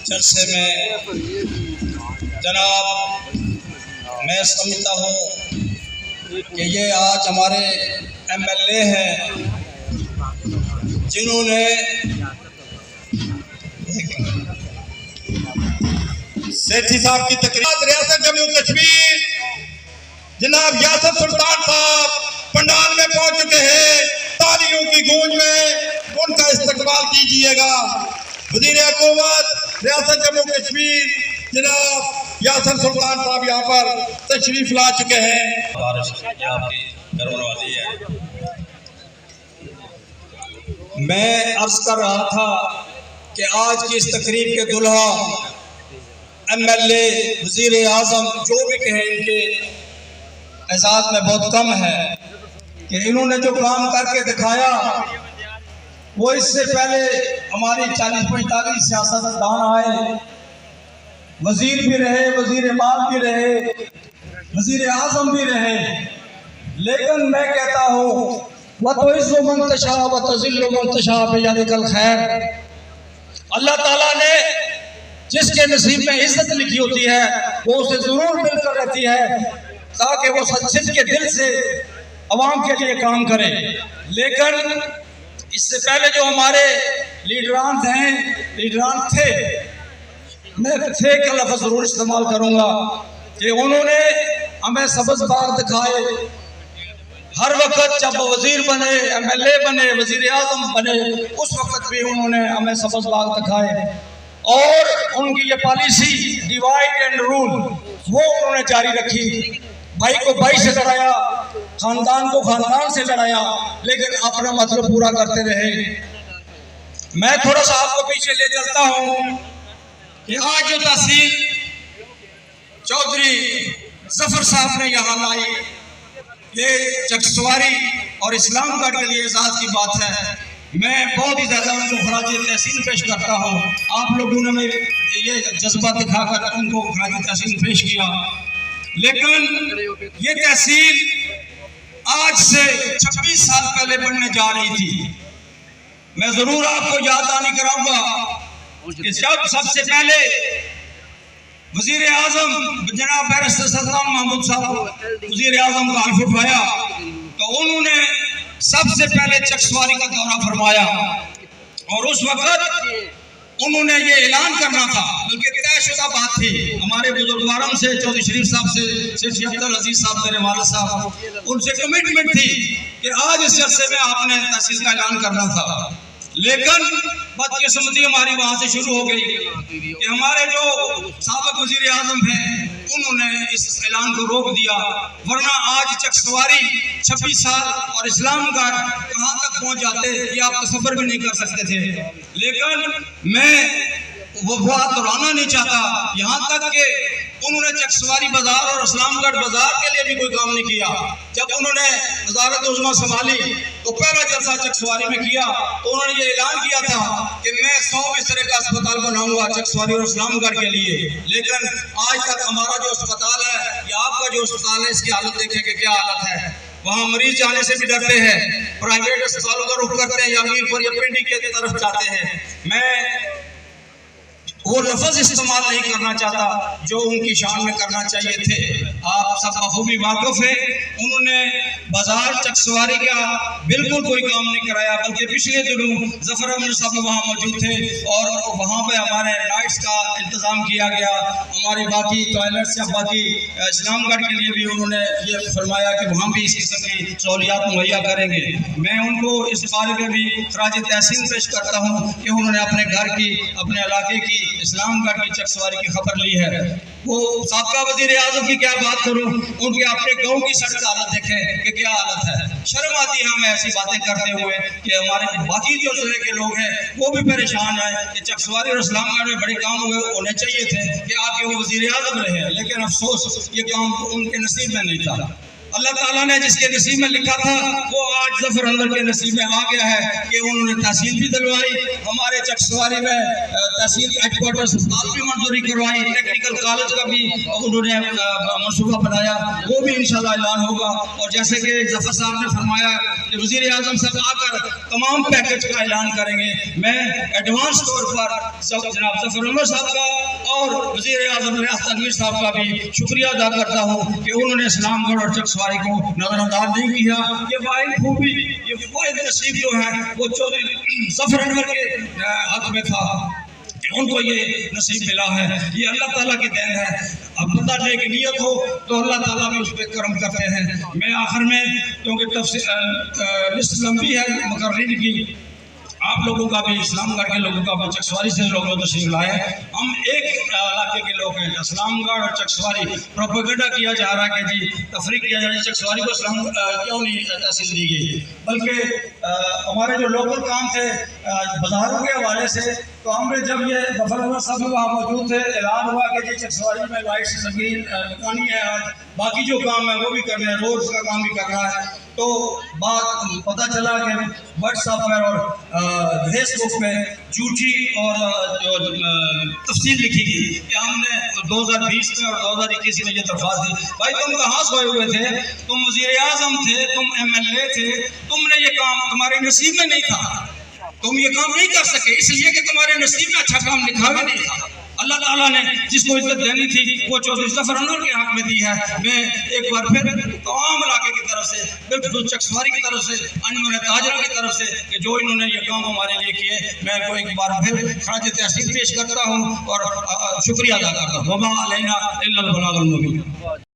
جلسے میں جناب میں سمجھتا ہوں کہ یہ آج ہمارے ایم ایل اے ہیں جنہوں نے سیٹھی صاحب کی تقریر ریاست جموں کشمیر جناب یاسر سلطان صاحب پنڈال میں پہنچ چکے ہیں. تالیوں کی گونج میں ان کا استقبال کیجئے گا. وزیر حکومت ریاست جموں کشمیر جناب یاسر سلطان صاحب یہاں پر تشریف لا چکے ہیں. میں عرض کر رہا تھا کہ آج کی اس تقریب کے دلہا ایم ایل اے وزیر اعظم جو بھی کہیں ان کے اعزاز میں بہت کم ہے کہ انہوں نے جو کام کر کے دکھایا وہ اس سے پہلے ہماری 40-45 سیاستدان آئے، وزیر بھی رہے، وزیر مال بھی رہے، وزیر اعظم بھی رہے، لیکن میں کہتا ہوں وَتُعِزُّ مَن تَشَاءُ وَتُذِلُّ مَن تَشَاءُ بِيَدِكَ الْخَيْرُ. اللہ تعالیٰ نے جس کے نصیب میں عزت لکھی ہوتی ہے وہ اسے ضرور مل کر رہتی ہے تاکہ وہ سچ کے دل سے عوام کے لیے کام کرے. لیکن اس سے پہلے جو ہمارے لیڈران تھے، میں تھے کا لفظ ضرور استعمال کروں گا کہ انہوں نے ہمیں سبز باغ دکھائے. ہر وقت جب وزیر بنے، ایم ایل اے بنے، وزیر اعظم بنے، اس وقت بھی انہوں نے ہمیں سبز باغ دکھائے اور ان کی یہ پالیسی ڈیوائیڈ اینڈ رول وہ انہوں نے جاری رکھی. بھائی کو بھائی سے لڑایا، خاندان کو خاندان سے لڑایا، لیکن اپنا مطلب پورا کرتے رہے. میں تھوڑا سا آپ کو پیچھے لے چلتا ہوں کہ آج جو تحصیل چودھری ظفر صاحب نے یہاں لائی، یہ چکسواری اور اسلام گڑھ کے لیے اعزاز کی بات ہے. میں بہت ہی زیادہ ان کو خراج تحسین پیش کرتا ہوں. آپ لوگوں نے یہ جذبہ دکھا کر ان کو خراج تحسین پیش کیا. لیکن یہ تحصیل آج سے 26 سال پہلے بننے جا رہی تھی. میں ضرور آپ کو یاد دہانی کراؤں گا کہ جب سب سے پہلے وزیر اعظم جناب بیرسٹر سلطان محمود صاحب وزیر اعظم کا حلف اٹھایا تو انہوں نے سب سے پہلے چکسواری کا دورہ فرمایا اور اس وقت انہوں نے یہ اعلان کرنا تھا، بلکہ طے شدہ بات تھی ہمارے بزرگواروں سے، چودھری شریف صاحد سے، سیٹھی عبدالعزیز صاحب میرے والد صاحب، ان سے کمٹمنٹ تھی کہ آج اس عرصے میں آپ نے تحصیل کا اعلان کرنا تھا. لیکن بدقسمتی ہماری وہاں سے شروع ہو گئی کہ ہمارے جو سابق وزیر اعظم ہیں انہوں نے اس اعلان کو روک دیا، ورنہ آج چکسواری 26 سال اور اسلام گڑھ کہاں تک پہنچ جاتے یہ آپ تصور بھی نہیں کر سکتے تھے. لیکن میں وہ بات دہرانا نہیں چاہتا، یہاں تک کہ انہوں نے چکسواری بازار اور اسلام گڑھ بازار کے لیے بھی کوئی کام نہیں کیا. جب انہوں نے وزارت عظمیٰ سنبھالی تو پہلا جلسہ چکسواری میں کیا تو انہوں نے یہ اعلان کیا تھا کہ میں 100 بسترے کا اسپتال بناؤں گا چکسواری اور اسلام گڑھ کے لیے. لیکن آج تک ہمارا جو اسپتال ہے یا آپ کا جو اسپتال ہے اس کی حالت دیکھیں کہ کیا حالت ہے. وہاں مریض جانے سے بھی ڈرتے ہیں، پرائیویٹ اسپتالوں کا رخ کرتے ہیں یا میر پر یا پنڈی کی طرف جاتے ہیں. میں وہ لفظ استعمال نہیں کرنا چاہتا جو ان کی شان میں کرنا چاہیے تھے. آپ سب بخوبی واقف ہیں، انہوں نے بازار چکسواری کا بالکل کوئی کام نہیں کرایا، بلکہ پچھلے دنوں ظفر احمد صاحب وہاں موجود تھے اور وہاں پہ ہمارے لائٹس کا انتظام کیا گیا، ہماری باقی ٹوائلٹس یا باقی اسلام گڑھ کے لیے بھی انہوں نے یہ فرمایا کہ وہاں بھی اس قسم کی سہولیات مہیا کریں گے. میں ان کو اس بارے میں بھی خراج تحسین پیش کرتا ہوں کہ انہوں نے اپنے گھر کی، اپنے علاقے کی، اسلام گڑھ کی چکسواری کی خبر لی ہے. وہ سابقہ وزیر اعظم کی کیا بات کروں، ان کے اپنے گاؤں کی سڑک حالت دیکھیں کہ کیا حالت ہے. شرم آتی ہے ہمیں ایسی باتیں کرتے ہوئے کہ ہمارے باقی جو ضلع کے لوگ ہیں وہ بھی پریشان ہیں کہ چکسواری اور اسلام گڑھ میں بڑے کام ہونے چاہیے تھے کہ آپ کے وہ وزیر اعظم رہے، لیکن افسوس یہ کام ان کے نصیب میں نہیں تھا. اللہ تعالیٰ نے جس کے نصیب میں لکھا تھا وہ آج ظفر انور کے نصیب میں آ گیا ہے کہ انہوں نے تحصیل بھی دلوائی، ہمارے چکسواری میں تحصیل ہیڈ کوارٹر اسپتال بھی منظوری کروائی، ٹیکنیکل کالج کا بھی انہوں نے منصوبہ بنایا، وہ بھی انشاءاللہ اعلان ہوگا۔ اور جیسے کہ ظفر صاحب نے فرمایا کہ وزیر اعظم صاحب آ کر تمام پیکج کا اعلان کریں گے، میں ایڈوانس طور پر جناب ظفر انور صاحب کا اور وزیر اعظم ریاض تنویر صاحب کا بھی شکریہ ادا کرتا ہوں کہ انہوں نے اسلام گڑھ اور چکسواری کو نظر انداز نہیں کیا۔ یہ واحد خوبی، یہ واحد نصیب جو ہے وہ چودھری ظفر انور کے حق میں تھا، ان کو یہ نصیب ملا ہے، یہ اللہ تعالیٰ کی دین ہے۔ اب بندہ نیک نیت ہو تو اللہ تعالیٰ بھی اس پہ کرم کرتے ہیں۔ میں آخر میں کیونکہ لسٹ لمبی ہے مقررین کی، آپ لوگوں کا بھی، اسلام گڑھ کے لوگوں کا بھی، چکسواری سے لوگوں تشریف لائے، ہم ایک علاقے کے لوگ ہیں۔ اسلام گڑھ اور چکسواری پروپیگنڈا کیا جا رہا ہے کہ جی تفریق کیا جا رہا ہے، چکسواری کو اسلام کیوں نہیں تحصیل دی گئی، بلکہ ہمارے جو لوکل کام تھے بازاروں کے حوالے سے، تو ہم نے جب یہ ظفر انور صاحب وہاں موجود تھے، اعلان ہوا کہ جی چکسواری میں لائٹس زمین لگانی ہے اور باقی جو کام ہے وہ بھی کر رہے ہیں، روڈز کا کام بھی کر رہا ہے، تو بات پتہ چلا کہ واٹس ایپ پر اور فیس بک پہ جھوٹی اور تفصیل لکھی گئی کہ ہم نے 2020 میں اور 2021 میں یہ درخواست دی۔ بھائی تم کہاں سوئے ہوئے تھے؟ تم وزیر اعظم تھے، تم MLA تھے، تم نے یہ کام، تمہارے نصیب میں نہیں تھا، تم یہ کام نہیں کر سکے اس لیے کہ تمہارے نصیب میں اچھا کام لکھا بھی نہیں تھا۔ اللہ تعالیٰ نے جس کو عزت دینی تھی وہ چودھری ظفر انور کے حق میں دی ہے۔ میں ایک بار پھر تمام علاقے کی طرف سے، بالکل چکسواری کی طرف سے، انجمن تاجروں کی طرف سے کہ جو انہوں نے یہ کام ہمارے لیے کیے، میں کو ایک بار پھر خراج تحسین پیش کرتا ہوں اور شکریہ ادا کرتا ہوں۔ وما علینا الا البلاغ المبین۔